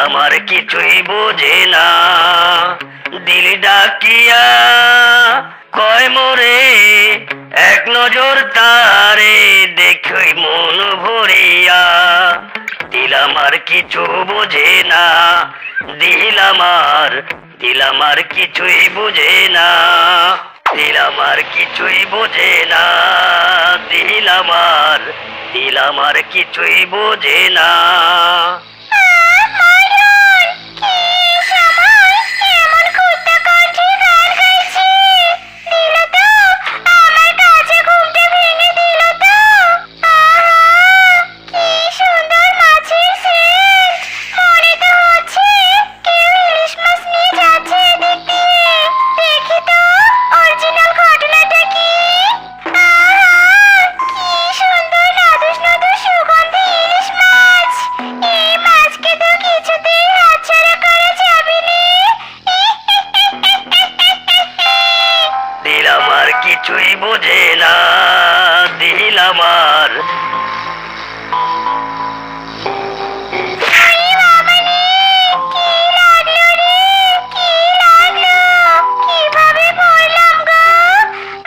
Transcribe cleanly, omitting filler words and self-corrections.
আমার কিছুই বোঝে না। দিল ডাকিয়া কয় মোরে, এক নজর তারে দেখই মন ভরিয়া। দিল আমার কিছু বোঝে না, দিল আমার কিছুই বোঝে না। দিল আমার কিছুই বোঝে না, দিল আমার কিছুই বোঝে না।